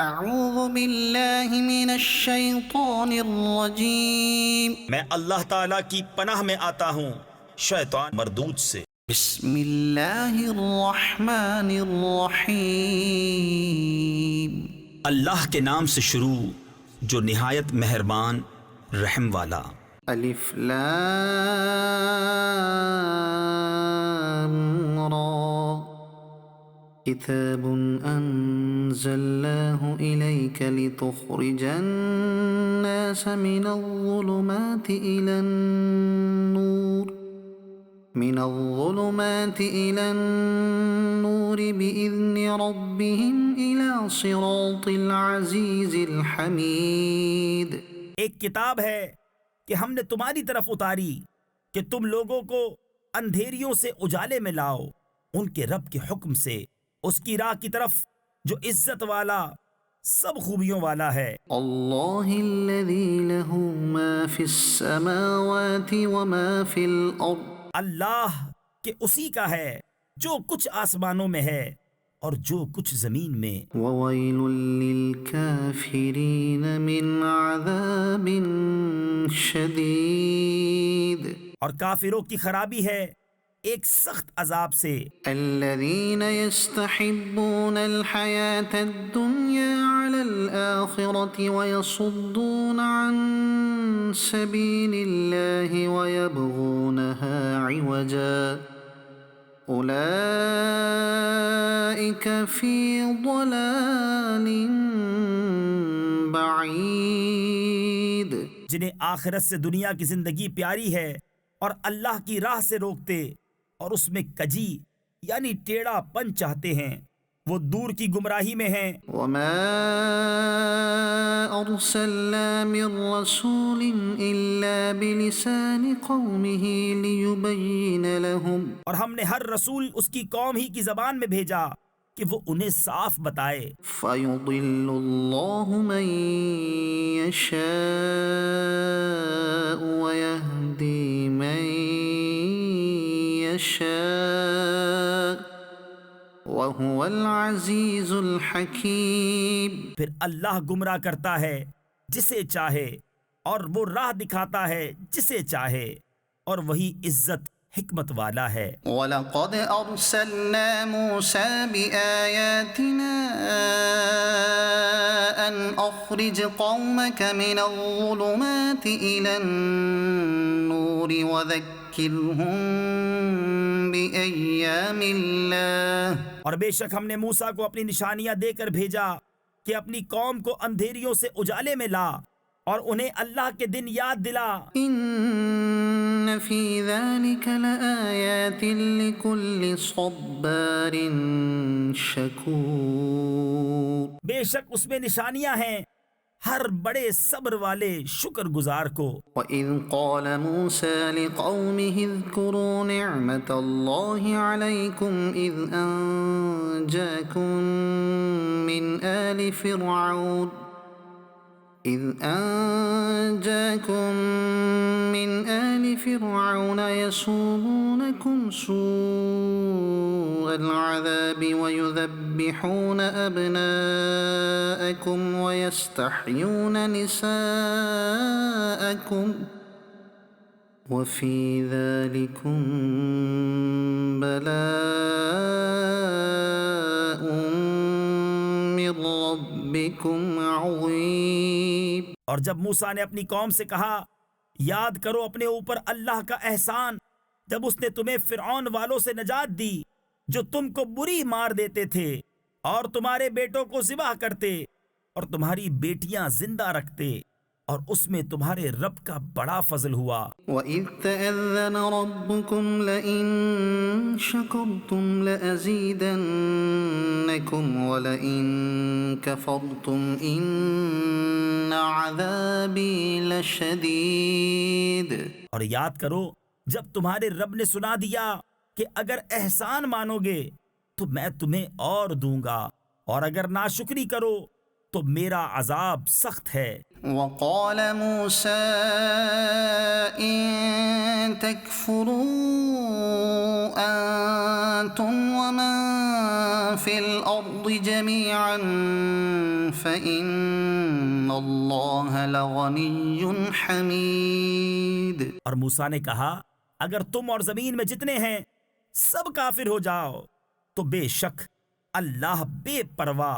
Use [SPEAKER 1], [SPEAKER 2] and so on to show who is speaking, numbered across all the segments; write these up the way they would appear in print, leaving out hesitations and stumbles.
[SPEAKER 1] اعوذ باللہ من الشیطان الرجیم
[SPEAKER 2] میں اللہ تعالیٰ کی پناہ میں آتا ہوں شیطان مردود سے۔
[SPEAKER 1] بسم اللہ الرحمن الرحیم
[SPEAKER 2] اللہ کے نام سے شروع جو نہایت مہربان رحم والا۔
[SPEAKER 1] الف لام را کتاب انزلناه الیک لتخرج الناس من الظلمات الى النور بإذن ربهم إلى صراط العزيز الحميد۔
[SPEAKER 3] ایک کتاب ہے کہ ہم نے تمہاری طرف اتاری کہ تم لوگوں کو اندھیریوں سے اجالے میں لاؤ ان کے رب کے حکم سے اس کی راہ کی طرف جو عزت والا سب خوبیوں والا ہے۔
[SPEAKER 1] اللہ الذي له ما في السماوات وما في الأرض،
[SPEAKER 3] اللہ کہ اسی کا ہے جو کچھ آسمانوں میں ہے اور جو کچھ زمین میں۔
[SPEAKER 1] وويل للكافرين من عذاب شديد،
[SPEAKER 3] اور کافروں کی خرابی ہے ایک سخت عذاب سے۔
[SPEAKER 1] الذين يستحبون الحياة الدنيا على الآخرة ويصدون عن سبيل الله ويبغونها عوجا أولئك في ضلال بعيد۔
[SPEAKER 3] جنہیں آخرت سے دنیا کی زندگی پیاری ہے اور اللہ کی راہ سے روکتے اور اس میں کجی یعنی ٹیڑھا پن چاہتے ہیں وہ دور کی گمراہی میں ہیں۔
[SPEAKER 1] وما أرسلنا من رسول إلا بلسان قومه ليبين لهم،
[SPEAKER 3] اور ہم نے ہر رسول اس کی قوم ہی کی زبان میں بھیجا کہ وہ انہیں صاف بتائے۔
[SPEAKER 1] فيضل الله من يشاء ويهدي من يشاء وهو العزيز الحكيم۔
[SPEAKER 3] پھر اللہ گمراہ کرتا ہے جسے چاہے اور وہ راہ دکھاتا ہے جسے چاہے اور وہی عزت حکمت والا ہے۔
[SPEAKER 1] وَلَقَدْ أَرْسَلْنَا مُوسَى بِآيَاتِنَا أَنْ أَخْرِجْ قَوْمَكَ مِنَ الظُّلُمَاتِ إِلَى النُّورِ وَذَكِّرْهُمْ بِأَيَّامِ اللَّهِ۔
[SPEAKER 3] اور بے شک ہم نے موسیٰ کو اپنی نشانیاں دے کر بھیجا کہ اپنی قوم کو اندھیریوں سے اجالے میں لا اور انہیں اللہ کے دن یاد دلا۔
[SPEAKER 1] إِنَّ فِي ذَلِكَ لَآيَاتٍ لِكُلِّ صَبَّارٍ شَكُورٍ۔
[SPEAKER 3] بے شک اس میں نشانیاں ہیں ہر بڑے صبر والے شکر گزار کو۔
[SPEAKER 1] وَإِذْ قَالَ مُوسَى لِقَوْمِهِ اذْكُرُوا نِعْمَةَ اللَّهِ عَلَيْكُمْ إِذْ أَنْجَاكُمْ من آل فرعون يسومونكم سوء العذاب ويذبحون أبناءكم ويستحيون نساءكم وفي ذلكم بلاء من ربكم عظيم۔
[SPEAKER 3] اور جب موسیٰ نے اپنی قوم سے کہا یاد کرو اپنے اوپر اللہ کا احسان جب اس نے تمہیں فرعون والوں سے نجات دی جو تم کو بری مار دیتے تھے اور تمہارے بیٹوں کو ذبح کرتے اور تمہاری بیٹیاں زندہ رکھتے اور اس میں تمہارے رب کا بڑا فضل ہوا۔
[SPEAKER 1] وَإِذْ تَأَذَّنَ رَبُّكُمْ لَئِن شَكَرْتُمْ لَأَزِيدَنَّكُمْ وَلَئِن كَفَرْتُمْ إِنَّ عَذَابِي لَشَدِيدٌ۔
[SPEAKER 3] اور یاد کرو جب تمہارے رب نے سنا دیا کہ اگر احسان مانو گے تو میں تمہیں اور دوں گا اور اگر ناشکری کرو تو میرا عذاب سخت ہے۔
[SPEAKER 1] وقال موسى إن تكفروا أنتم ومن في الأرض جميعا فإن الله لغني حميد۔
[SPEAKER 3] اور موسیٰ نے کہا اگر تم اور زمین میں جتنے ہیں سب کافر ہو جاؤ تو بے شک اللہ بے پرواہ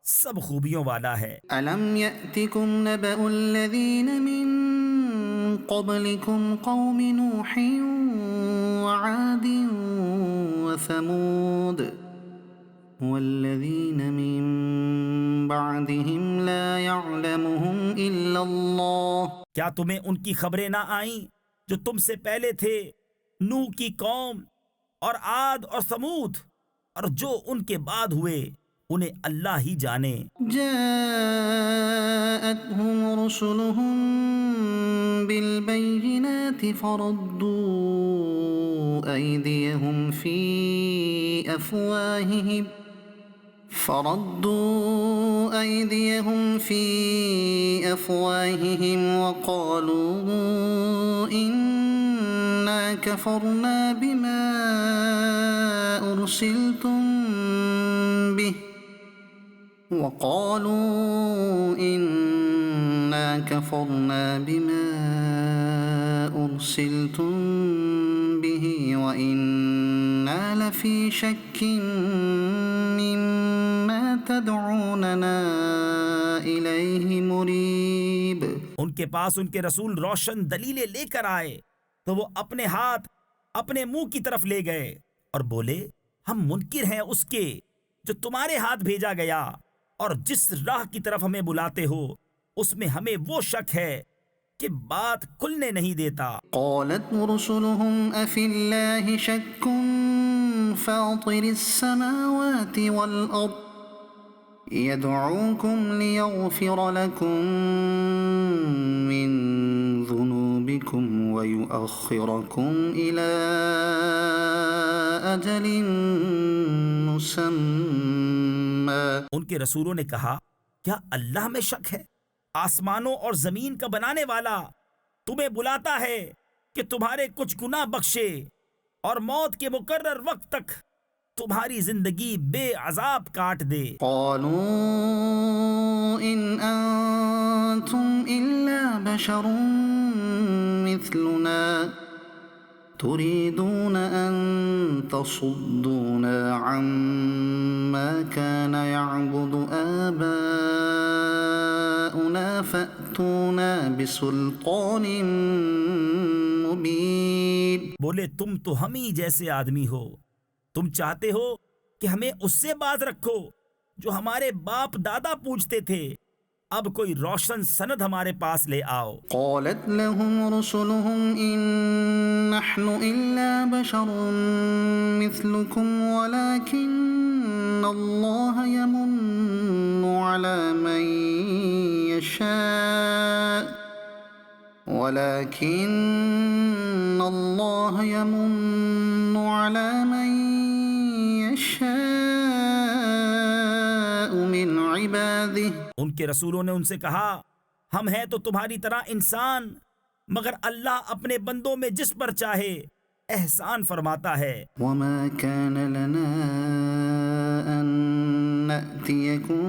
[SPEAKER 3] سب خوبیوں والا ہے۔
[SPEAKER 1] ألم يأتكم نبأ الذين من قبلكم قوم نوح وعاد وثمود والذين من بعدهم لا يعلمهم إلا الله۔
[SPEAKER 3] کیا تمہیں ان کی خبریں نہ آئیں جو تم سے پہلے تھے، نوح کی قوم اور عاد اور ثمود، اور جو ان کے بعد ہوئے انہیں اللہ ہی جانے۔
[SPEAKER 1] جاءتهم رسلهم بالبينات فردوا أيديهم في أفواههم وقالوا إنا كفرنا بما أرسلتم به وإنا لفي شك مما تدعوننا إليه مريب۔
[SPEAKER 3] ان کے پاس ان کے رسول روشن دلیلیں لے کر آئے تو وہ اپنے ہاتھ اپنے منہ کی طرف لے گئے اور بولے ہم منکر ہیں اس کے جو تمہارے ہاتھ بھیجا گیا، اور جس راہ کی طرف ہمیں بلاتے ہو اس میں ہمیں وہ شک ہے کہ بات کھلنے نہیں دیتا۔
[SPEAKER 1] قالت رسلهم أفي الله شك فاطر السماوات والأرض يدعوكم ليغفر لكم من ذنوبكم ويؤخركم إلى أجل مسمى۔
[SPEAKER 3] ان کے رسولوں نے کہا کیا اللہ میں شک ہے؟ آسمانوں اور زمین کا بنانے والا تمہیں بلاتا ہے کہ تمہارے کچھ گناہ بخشے اور موت کے مقرر وقت تک تمہاری زندگی بے عذاب کاٹ دے۔
[SPEAKER 1] قالوا إن أنتم إلا بشر مثلنا تريدون أن تصدونا عما كان يعبد آباؤنا فأتونا بسلطان مبين۔
[SPEAKER 3] بولے تم تو ہم ہی جیسے آدمی ہو، تم چاہتے ہو کہ ہمیں اس سے باز رکھو جو ہمارے باپ دادا پوجتے تھے، اب کوئی روشن سند ہمارے پاس لے آؤ۔
[SPEAKER 1] قالت لهم رسلهم إن نحن إلا بشر مثلكم ولكن الله يمن على من يشاء من عباده۔
[SPEAKER 3] ان کے رسولوں نے ان سے کہا ہم ہیں تو تمہاری طرح انسان، مگر اللہ اپنے بندوں میں جس پر چاہے احسان فرماتا ہے۔
[SPEAKER 1] وما كان لنا أن نأتيكم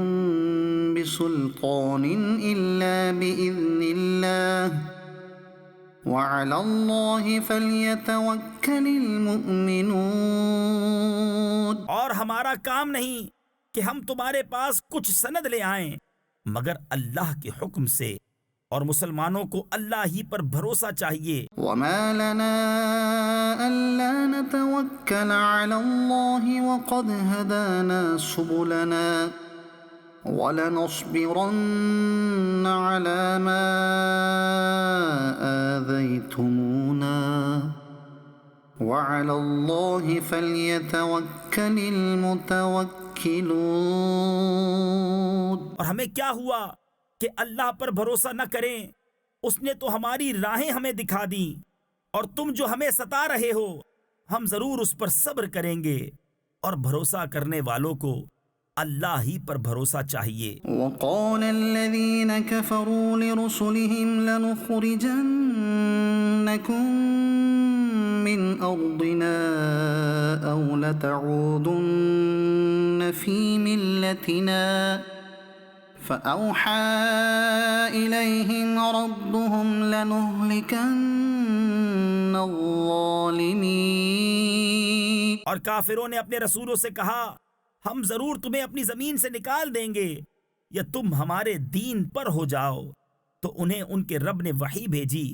[SPEAKER 1] بسلطان إلا بإذن الله وعلى الله فليتوكل المؤمنون۔
[SPEAKER 3] اور ہمارا کام نہیں کہ ہم تمہارے پاس کچھ سند لے آئیں، مگر اللہ کے حکم سے، اور مسلمانوں کو اللہ ہی پر بھروسہ چاہیے۔
[SPEAKER 1] وما لنا ألا نتوكل على الله وقد هدانا سبلنا ولنصبرن على ما آذيتمونا وعلى الله فليتوكل المتوكلون۔
[SPEAKER 3] اور ہمیں کیا ہوا کہ اللہ پر بھروسہ نہ کریں؟ اس نے تو ہماری راہیں ہمیں دکھا دیں، اور تم جو ہمیں ستا رہے ہو ہم ضرور اس پر صبر کریں گے، اور بھروسہ کرنے والوں کو اللہ ہی پر بھروسہ چاہیے۔
[SPEAKER 1] وقال الذين كفروا لرسلهم لنخرجنكم من أرضنا أو لتعودن في ملتنا فأوحى إليهم ربهم لنهلكن الظالمين.
[SPEAKER 3] اور کافروں نے اپنے رسولوں سے کہا ہم ضرور تمہیں اپنی زمین سے نکال دیں گے یا تم ہمارے دین پر ہو جاؤ. تو انہیں ان کے رب نے وحی بھیجی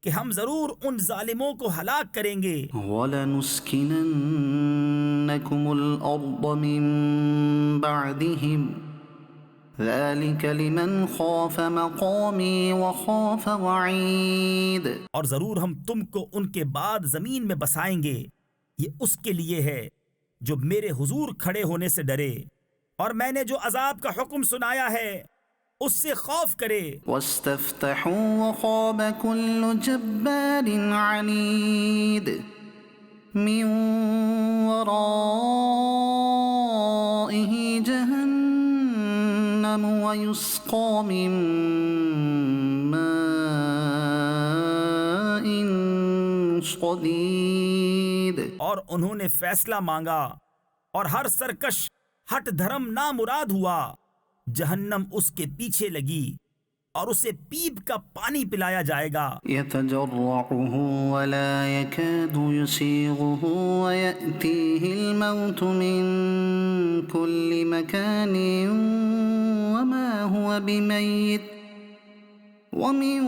[SPEAKER 3] کہ ہم ضرور ان ظالموں کو ہلاک کریں گے.
[SPEAKER 1] وَلَنُسْكِنَنَّكُمُ الْأَرْضَ مِن بَعْدِهِمْ ذَلِكَ لِمَنْ خَافَ مَقَامِي وَخَافَ وَعِيدِ.
[SPEAKER 3] اور ضرور ہم تم کو ان کے بعد زمین میں بسائیں گے، یہ اس کے لیے ہے جو میرے حضور کھڑے ہونے سے ڈرے اور میں نے جو عذاب کا حکم سنایا ہے اس سے خوف کرے.
[SPEAKER 1] وَاسْتَفْتَحُوا وَخَابَ كُلُّ جَبَّارٍ عَنِيدٍ مِّن وَرَائِهِ جَهَنَّمُ وَيُسْقَىٰ مِن مَّاءٍ صَدِيدٍ.
[SPEAKER 3] اور انہوں نے فیصلہ مانگا اور ہر سرکش ہٹ دھرم نامراد ہوا. جہنم اس کے پیچھے لگی اور اسے پیپ کا پانی پلایا جائے گا.
[SPEAKER 1] يتجرعه ولا يكاد يسيغه ويأتيه الموت من كل مكان وما هو بميت ومن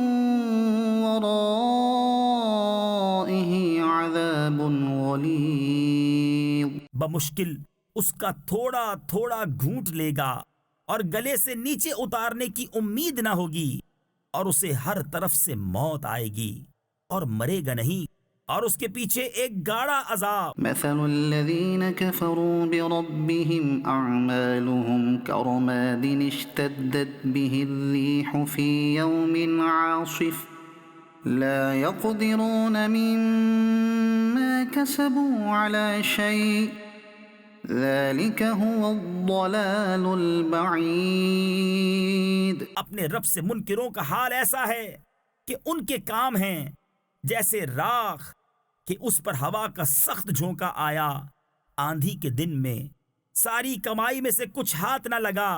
[SPEAKER 1] ورائه عذاب غليظ.
[SPEAKER 3] بمشکل اس کا تھوڑا تھوڑا گھونٹ لے گا اور گلے سے نیچے اتارنے کی امید نہ ہوگی اور اسے ہر طرف سے موت آئے گی اور مرے گا نہیں اور اس کے پیچھے ایک گاڑا عذاب.
[SPEAKER 1] مثل الذين كفروا بربهم أعمالهم كرماد اشتدت به الريح في يوم عاصف لا يقدرون مما كسبوا على شيء ذلك هو الضلال البعید.
[SPEAKER 3] اپنے رب سے منکروں کا حال ایسا ہے کہ ان کے کام ہیں جیسے راکھ کہ اس پر ہوا کا سخت جھونکا آیا آندھی کے دن میں، ساری کمائی میں سے کچھ ہاتھ نہ لگا.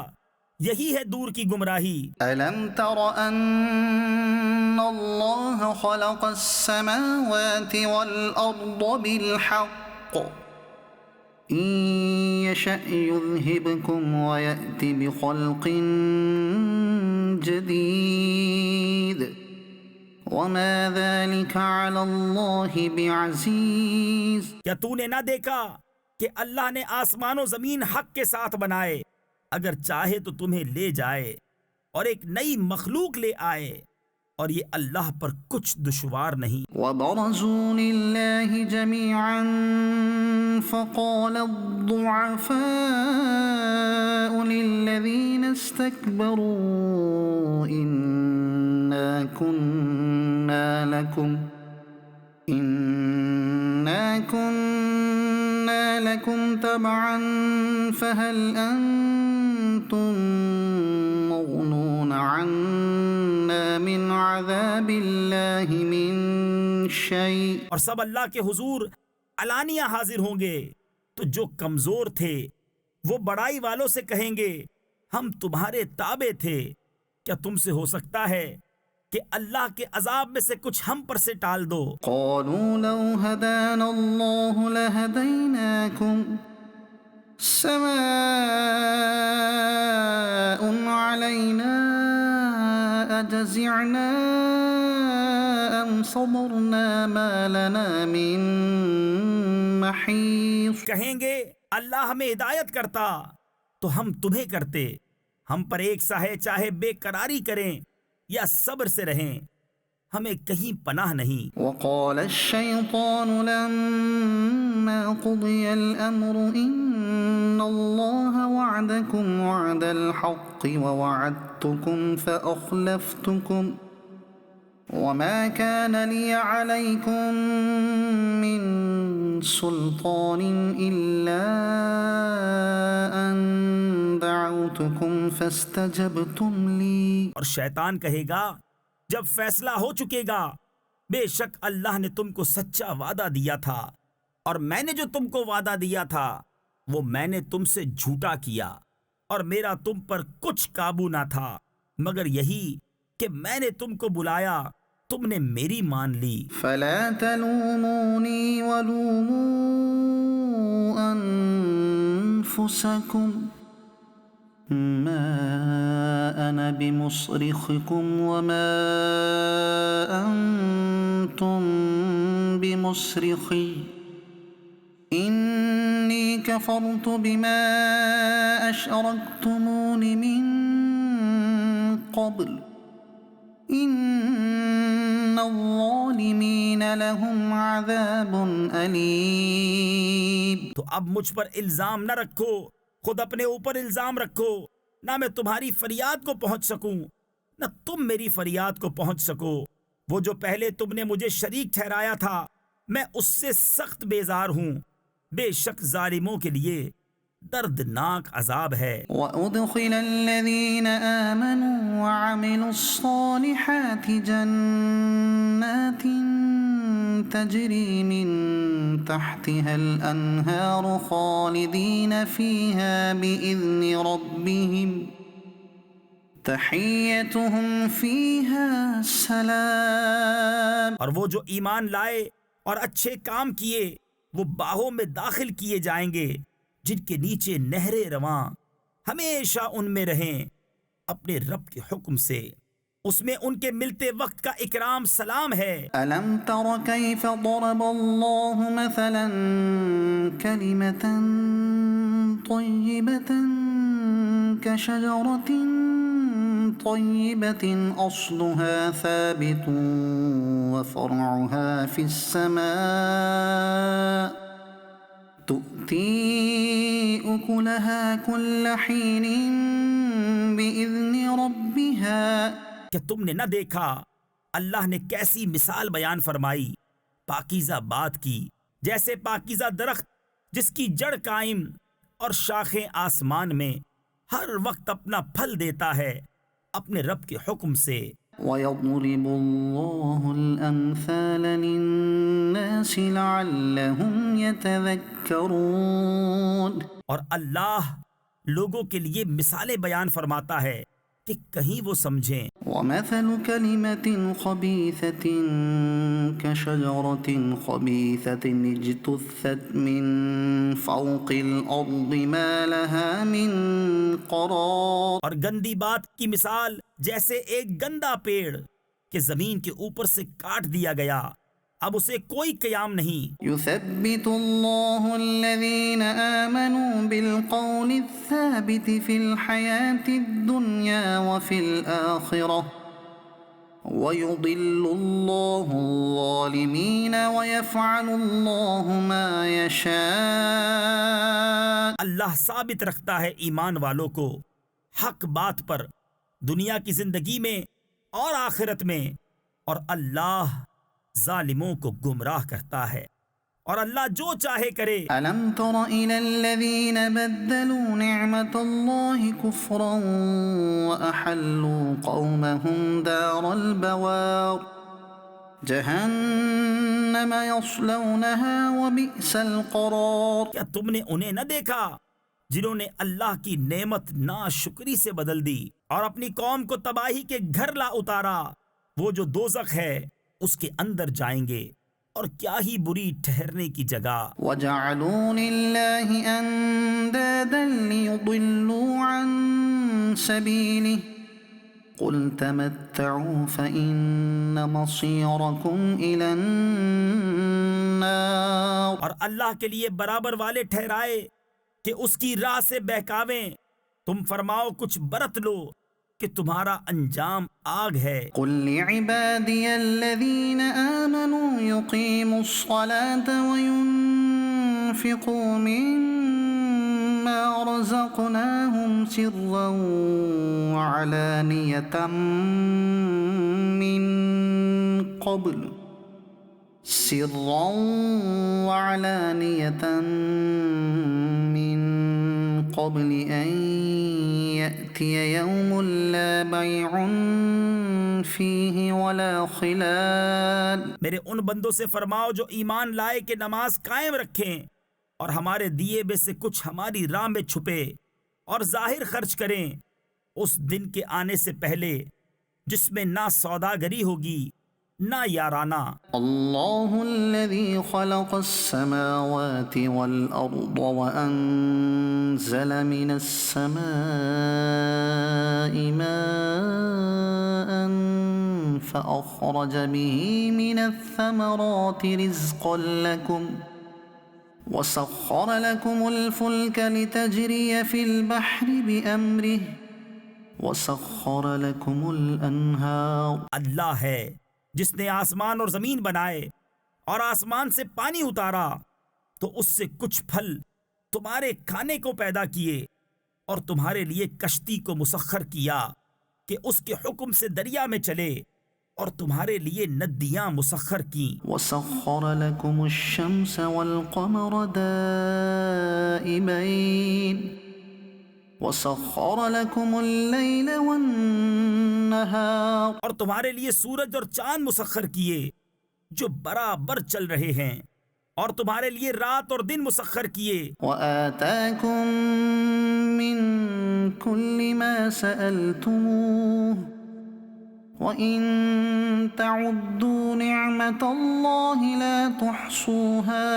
[SPEAKER 3] یہی ہے دور کی گمراہی.
[SPEAKER 1] ألم تر أن الله خلق السماوات والأرض بالحق إن يشأ يذهبكم ويأتي بخلق جديد وما ذلك على الله بعزيز.
[SPEAKER 3] کیا تو نے نہ دیکھا کہ اللہ نے آسمان و زمین حق کے ساتھ بنائے، اگر چاہے تو تمہیں لے جائے اور ایک نئی مخلوق لے آئے، اور یہ اللہ پر کچھ دشوار نہیں.
[SPEAKER 1] وبرزوا لله جميعا فقال الضعفاء للذين استكبروا إنا كنا لكم تبعا فهل أنتم مغنون عنا من عذاب الله من شيء.
[SPEAKER 3] اور سب اللہ کے حضور علانیہ حاضر ہوں گے تو جو کمزور تھے وہ بڑائی والوں سے کہیں گے ہم تمہارے تابع تھے، کیا تم سے ہو سکتا ہے کہ اللہ کے عذاب میں سے کچھ ہم پر سے ٹال دو.
[SPEAKER 1] قالوا لو هدانا الله لهديناكم سواء علينا أجزعنا أم صبرنا ما لنا من محيص.
[SPEAKER 3] کہیں گے اللہ ہمیں ہدایت کرتا تو ہم تمہیں کرتے، ہم پر ایک سا ہے چاہے بے قراری کریں یا صبر سے رہیں، ہمیں کہیں پناہ نہیں.
[SPEAKER 1] وقال الشيطان لما قضي الأمر إن الله وعدكم وعد الحق ووعدتكم فأخلفتكم وما كان لي عليكم من سلطان إلا أن دعوتكم فاستجبتم لي.
[SPEAKER 3] اور شیطان کہے گا جب فیصلہ ہو چکے گا بے شک اللہ نے تم کو سچا وعدہ دیا تھا، اور میں نے جو تم کو وعدہ دیا تھا وہ میں نے تم سے جھوٹا کیا، اور میرا تم پر کچھ قابو نہ تھا مگر یہی کہ میں نے تم کو بلایا، تم نے میری مان لی۔
[SPEAKER 1] فلا تلوموني ولوموا أنفسكم ما أنا بمصرخكم وما أنتم بمصرخي إني كفرت بما أشركتمون من قبل إن الظالمين لهم عذاب أليم۔
[SPEAKER 3] تو اب مجھ پر الزام نہ رکھو، خود اپنے اوپر الزام رکھو، نہ میں تمہاری فریاد کو پہنچ سکوں نہ تم میری فریاد کو پہنچ سکو۔ وہ جو پہلے تم نے مجھے شریک ٹھہرایا تھا میں اس سے سخت بیزار ہوں، بے شک ظالموں کے لیے دردناک عذاب ہے۔
[SPEAKER 1] وأدخل الذين آمنوا وعملوا الصالحات جنات تجري من تحتها الأنهار خالدين فيها بإذن ربهم تحيتهم فيها سلام۔
[SPEAKER 3] اور وہ جو ایمان لائے اور اچھے کام کیے وہ باغوں میں داخل کیے جائیں گے جن کے نیچے نہریں رواں، ہمیشہ ان میں رہیں اپنے رب کے حکم سے، اس میں ان کے ملتے وقت کا اکرام سلام ہے۔
[SPEAKER 1] ألم تر كيف ضرب الله مثلا كلمة طيبة كشجرة طيبة أصلها ثابت وفرعها في السماء تؤتي أكلها كل حين بإذن ربها۔
[SPEAKER 3] کہ تم نے نہ دیکھا اللہ نے کیسی مثال بیان فرمائی پاکیزہ بات کی، جیسے پاکیزہ درخت جس کی جڑ قائم اور شاخیں آسمان میں ہر وقت اپنا پھل دیتا ہے اپنے رب کے حکم سے۔
[SPEAKER 1] وَيَضْرِبُ اللَّهُ الْأَمْثَالَ لِلنَّاسِ لَعَلَّهُمْ يَتَذَكَّرُونَ۔
[SPEAKER 3] اور اللہ لوگوں کے لیے مثالیں بیان فرماتا ہے کہ کہیں وہ سمجھیں۔
[SPEAKER 1] وَمَثَلُ كَلِمَةٍ خَبِيثَةٍ كَشَجَرَةٍ خَبِيثَةٍ اجْتُثَّتْ مِنْ فَوْقِ الْأَرْضِ مَا لَهَا مِنْ قَرَارٍ۔
[SPEAKER 3] اور گندی بات کی مثال جیسے ایک گندا پیڑ کہ زمین کے اوپر سے کاٹ دیا گیا، اب اسے کوئی قیام نہیں۔
[SPEAKER 1] يثبت الله الذين آمنوا بالقول الثابت في الحياة الدنيا وفي الآخرة ويضل الله الظالمين ويفعل الله ما يشاء۔
[SPEAKER 3] اللہ ثابت رکھتا ہے ایمان والوں کو حق بات پر دنیا کی زندگی میں اور آخرت میں، اور اللہ ظالموں کو گمراہ کرتا ہے اور اللہ جو چاہے کرے۔
[SPEAKER 1] ألم تر إلى الذين بدلوا نعمة الله كفرا وأحلوا قومهم دار البوار جهنم يصلونها وبئس القرار۔
[SPEAKER 3] کیا تم نے انہیں نہ دیکھا جنہوں نے اللہ کی نعمت ناشکری سے بدل دی اور اپنی قوم کو تباہی کے گھر لا اتارا؟ وہ جو دوزخ ہے اس کے اندر جائیں گے، اور کیا ہی بری ٹھہرنے کی جگہ۔
[SPEAKER 1] وجعلوا لله أندادا ليضلوا عن سبيله قل تمتعوا فإن مصيركم إلى النار۔
[SPEAKER 3] اور اللہ کے لیے برابر والے ٹھہرائے کہ اس کی راہ سے بہکاویں، تم فرماؤ کچھ برت لو کہ تمہارا انجام آگ ہے۔
[SPEAKER 1] قل لعبادي الذين آمنوا يقيموا الصلاة وينفقوا مما رزقناهم سرا وعلانية من قبل أن يأتي يوم لا بيع فيه ولا خلال
[SPEAKER 3] میرے ان بندوں سے فرماؤ جو ایمان لائے کہ نماز قائم رکھیں اور ہمارے دیے میں سے کچھ ہماری راہ میں چھپے اور ظاہر خرچ کریں اس دن کے آنے سے پہلے جس میں نہ سوداگری ہوگی نہ یارانہ۔
[SPEAKER 1] الله الذي خلق السماوات والأرض وأنزل من السماء ماء فأخرج به من الثمرات رزقا لكم وسخر لكم الفلك لتجري في البحر بأمره وسخر لكم الأنهار۔
[SPEAKER 3] اللہ ہے جس نے آسمان اور زمین بنائے اور آسمان سے پانی اتارا تو اس سے کچھ پھل تمہارے کھانے کو پیدا کیے اور تمہارے لیے کشتی کو مسخر کیا کہ اس کے حکم سے دریا میں چلے اور تمہارے لیے ندیاں مسخر کیں۔
[SPEAKER 1] وسخر لكم الشمس والقمر دائبين وسخر لكم الليل والنهار،
[SPEAKER 3] اور تمہارے لیے سورج اور چاند مسخر کیے جو برابر چل رہے ہیں اور تمہارے لیے رات اور دن مسخر کیے۔
[SPEAKER 1] وآتاكم من كل ما سألتموه وإن تعدوا نعمة الله لا تحصوها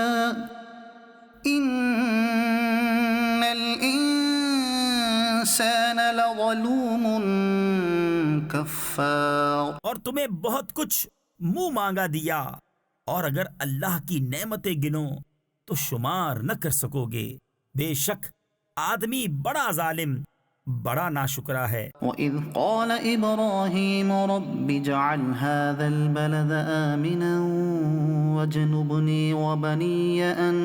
[SPEAKER 1] إن الإنسان لظلوم كفار۔
[SPEAKER 3] اور تمہیں بہت کچھ منہ مانگا دیا اور اگر اللہ کی نعمتیں گنو تو شمار نہ کر سکو گے، بے شک آدمی بڑا ظالم بڑا ناشکرا ہے۔
[SPEAKER 1] وَإِذْ قَالَ إِبْرَاهِيمُ رَبِّ اجْعَلْ هَذَا الْبَلَدَ آمِنًا وَاجْنُبْنِي وَبَنِيَّ أَن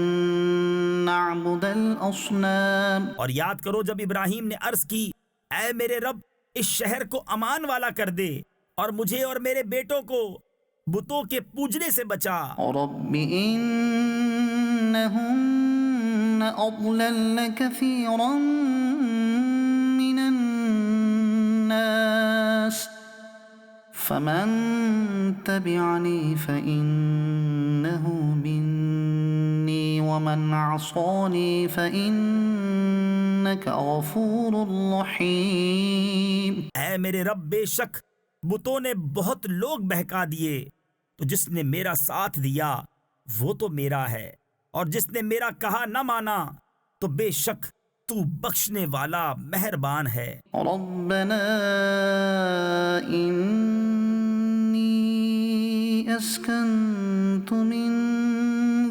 [SPEAKER 1] نَّعْبُدَ الْأَصْنَامَ۔
[SPEAKER 3] اور یاد کرو جب ابراہیم نے عرض کی اے میرے رب اس شہر کو امان والا کر دے اور مجھے اور میرے بیٹوں کو بتوں کے پوجنے سے بچا۔
[SPEAKER 1] رَبِّ إِنَّهُنَّ أَضْلَلْنَ كَثِيرًا مِّنَ النَّاسِ فَمَن تَبِعَنِي فَإِنَّهُ مِنِّي وَمَنْ عَصَانِي فَإِنَّكَ غَفُورٌ رَّحِيمٌ۔
[SPEAKER 3] اے میرے رب بے شک بتوں نے بہت لوگ بہکا دیے، تو جس نے میرا ساتھ دیا وہ تو میرا ہے، اور جس نے میرا کہا نہ مانا تو بے شک تو بخشنے والا مہربان ہے۔
[SPEAKER 1] ربنا إني أسكنت من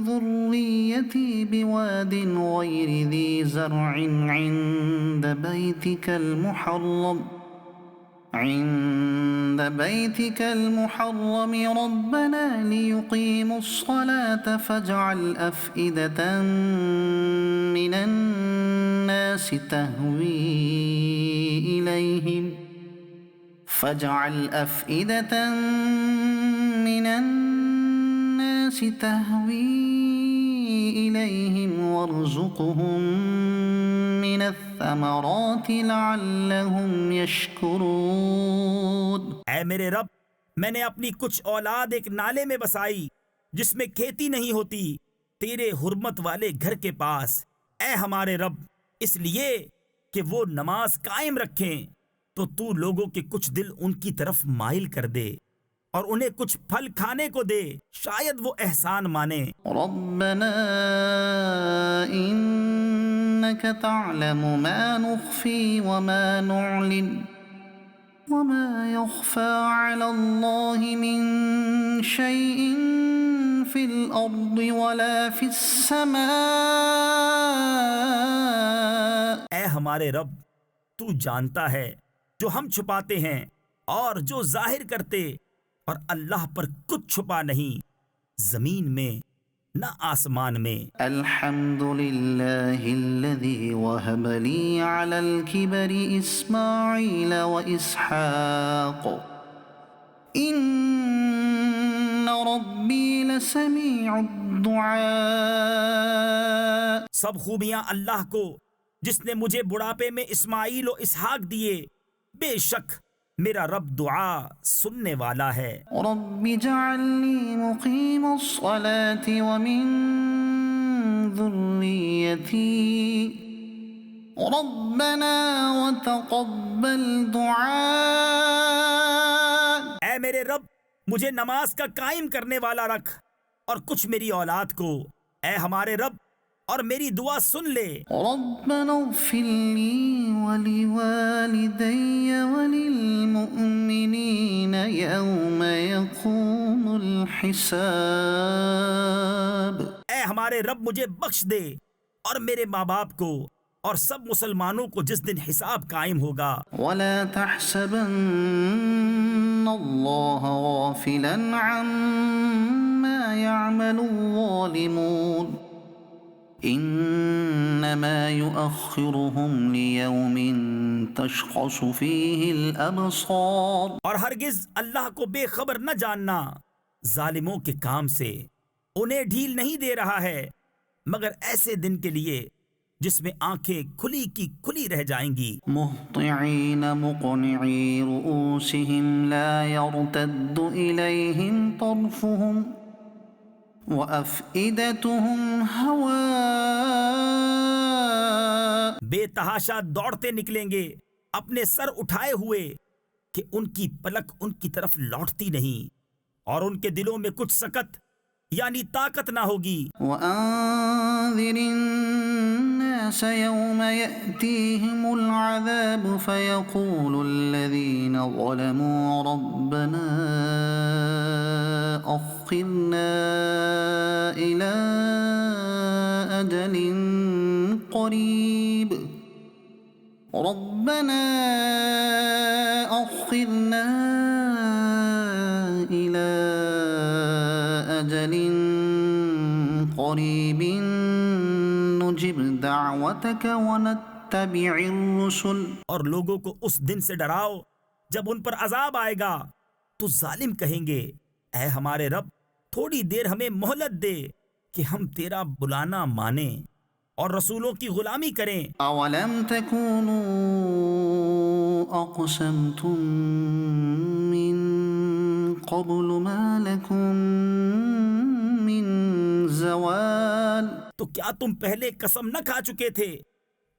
[SPEAKER 1] ذريتي بواد غير ذي زرع عند بيتك المحرم ربنا ليقيموا الصلاة فاجعل أفئدة من الناس تهوي إليهم وارزقهم من الثمرات لعلهم يشكرون۔
[SPEAKER 3] اے میرے رب میں نے اپنی کچھ اولاد ایک نالے میں بسائی جس میں کھیتی نہیں ہوتی تیرے حرمت والے گھر کے پاس، اے ہمارے رب اس لیے کہ وہ نماز قائم رکھیں تو تو لوگوں کے کچھ دل ان کی طرف مائل کر دے اور انہیں کچھ پھل کھانے کو دے، شاید وہ احسان مانے۔
[SPEAKER 1] ربنا إنك تعلم ما نخفي وما نعلن وما يخفى على الله من شيء في الأرض ولا في السماء۔
[SPEAKER 3] اے ہمارے رب تو جانتا ہے جو ہم چھپاتے ہیں اور جو ظاہر کرتے، اور اللہ پر کچھ چھپا نہیں زمین میں نہ آسمان میں۔
[SPEAKER 1] الحمد لله الذي وهب لي على الكبر إسماعيل وإسحاق إن ربي لسميع الدعاء۔
[SPEAKER 3] سب خوبیاں اللہ کو جس نے مجھے بڑھاپے میں اسماعیل و اسحاق دیے، بے شک میرا رب دعا سننے والا ہے۔
[SPEAKER 1] رب اجعلني مقيم الصلاة ومن ذريتي ربنا وتقبل دعاء۔
[SPEAKER 3] اے میرے رب مجھے نماز کا قائم کرنے والا رکھ اور کچھ میری اولاد کو، اے ہمارے رب، اور میری دعا سن لے۔
[SPEAKER 1] ربنا اغفر لي ولوالدي وللمؤمنين يوم يقوم الحساب۔
[SPEAKER 3] اے ہمارے رب مجھے بخش دے اور میرے ماں باپ کو اور سب مسلمانوں کو جس دن حساب قائم ہوگا۔
[SPEAKER 1] ولا تحسبن الله غافلا عما يعمل الظالمون انما يؤخرهم ليوم تشخص فيه الابصار۔
[SPEAKER 3] اور ہرگز اللہ کو بے خبر نہ جاننا، ظالموں کے کام سے انہیں ڈھیل نہیں دے رہا ہے مگر ایسے دن کے لیے جس میں آنکھیں کھلی کی کھلی رہ جائیں گی۔
[SPEAKER 1] مهطعين مقنعي رؤوسهم لا يرتد إليهم طرفهم وأفئدتهم هواء۔
[SPEAKER 3] بے تحاشا دوڑتے نکلیں گے اپنے سر اٹھائے ہوئے کہ ان کی پلک ان کی طرف لوٹتی نہیں، اور ان کے دلوں میں کچھ سکت یعنی طاقت نہ ہوگی۔
[SPEAKER 1] وأنذر الناس يوم يأتيهم العذاب فيقول الذين ظلموا ربنا أخرنا إلى أجل قريب ربنا أخرنا إلى أجل قريب نجب دعوتك ونتبع الرسل۔
[SPEAKER 3] اور لوگوں کو اس دن سے ڈراؤ جب ان پر عذاب آئے گا تو ظالم کہیں گے، اے ہمارے رب تھوڑی دیر ہمیں مہلت دے کہ ہم تیرا بلانا مانیں اور رسولوں کی غلامی کریں۔
[SPEAKER 1] اولم تکونوا اقسمتم من قبل ما لكم من زوال۔
[SPEAKER 3] تو کیا تم پہلے قسم نہ کھا چکے تھے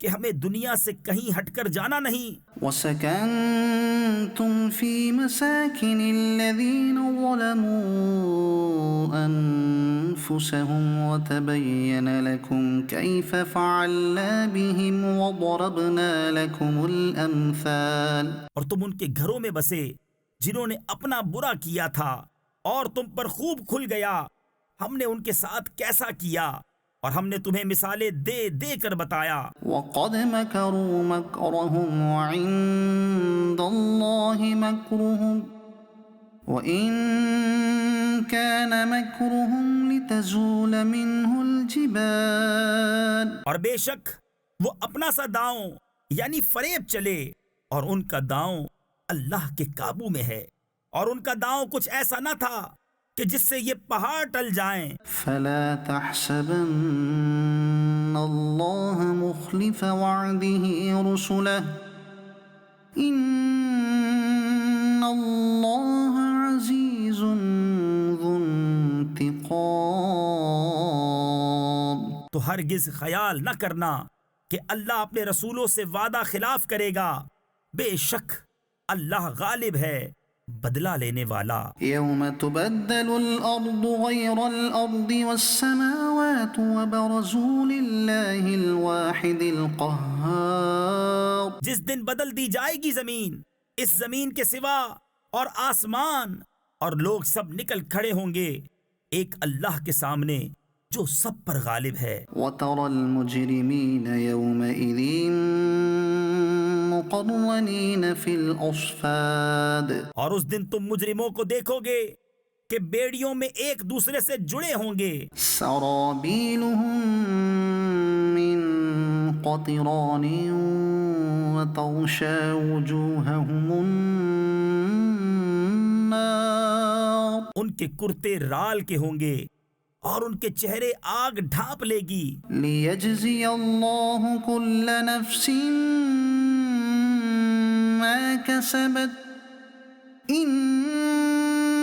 [SPEAKER 3] کہ ہمیں دنیا سے کہیں ہٹ کر جانا نہیں؟
[SPEAKER 1] وسكنتم في مساكن الذين ظلموا أنفسهم وتبين لكم كيف فعلنا بهم وضربنا لكم الأمثال۔
[SPEAKER 3] اور تم ان کے گھروں میں بسے جنہوں نے اپنا برا کیا تھا، اور تم پر خوب کھل گیا ہم نے ان کے ساتھ کیسا کیا، اور ہم نے تمہیں مثالیں دے دے کر بتایا۔
[SPEAKER 1] وقد مكروا مكرهم وعند الله مكرهم وإن كان مكرهم لتزول منه الجبال۔
[SPEAKER 3] اور بے شک وہ اپنا سا داؤں یعنی فریب چلے، اور ان کا داؤں اللہ کے قابو میں ہے، اور ان کا داؤں کچھ ایسا نہ تھا کہ جس سے یہ پہاڑ ٹل جائیں۔
[SPEAKER 1] فلا تحسبن الله مخلف وعده رسله ان الله عزيز ذو انتقام۔
[SPEAKER 3] تو ہرگز خیال نہ کرنا کہ اللہ اپنے رسولوں سے وعدہ خلاف کرے گا، بے شک اللہ غالب ہے، بدلہ لینے والا۔
[SPEAKER 1] يوم تبدل الأرض غير الأرض والسماوات وبرزوا لله الواحد القهار۔
[SPEAKER 3] جس دن بدل دی جائے گی زمین اس زمین کے سوا، اور آسمان اور لوگ سب نکل کھڑے ہوں گے ایک اللہ کے سامنے جو سب پر غالب ہے۔
[SPEAKER 1] وترى المجرمين يومئذ مقرنين في الأصفاد۔
[SPEAKER 3] اور اس دن تم مجرموں کو دیکھو گے کہ بیڑیوں میں ایک دوسرے سے جڑے ہوں گے۔
[SPEAKER 1] سرابيلهم من قطران وتغشى وجوههم النار۔
[SPEAKER 3] ان کے کرتے رال کے ہوں گے اور ان کے چہرے آگ ڈھانپ لے گی۔
[SPEAKER 1] ليجزي الله كل نفس ما كسبت إن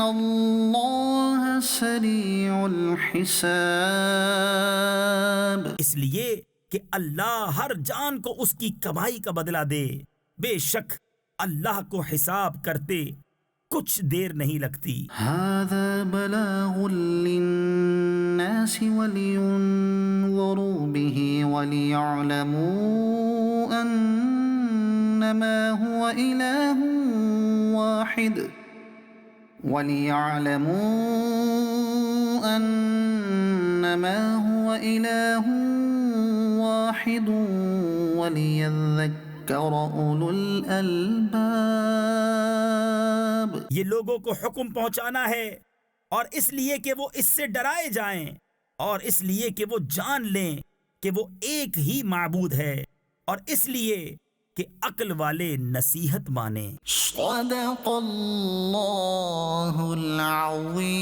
[SPEAKER 1] الله سريع الحساب.
[SPEAKER 3] اس لیے کہ اللہ ہر جان کو اس کی کمائی کا بدلہ دے. بے شک اللہ کو حساب کرتے کچھ دیر نہیں لگتی.
[SPEAKER 1] هذا بلاغ للناس ولينذروا به وليعلموا أنما هو إله واحد وليذكر أولو الألباب.
[SPEAKER 3] یہ لوگوں کو حکم پہنچانا ہے، اور اس لیے کہ وہ اس سے ڈرائے جائیں، اور اس لیے کہ وہ جان لیں کہ وہ ایک ہی معبود ہے، اور اس لیے کہ عقل والے نصیحت مانیں.
[SPEAKER 1] صدق اللہ العظیم.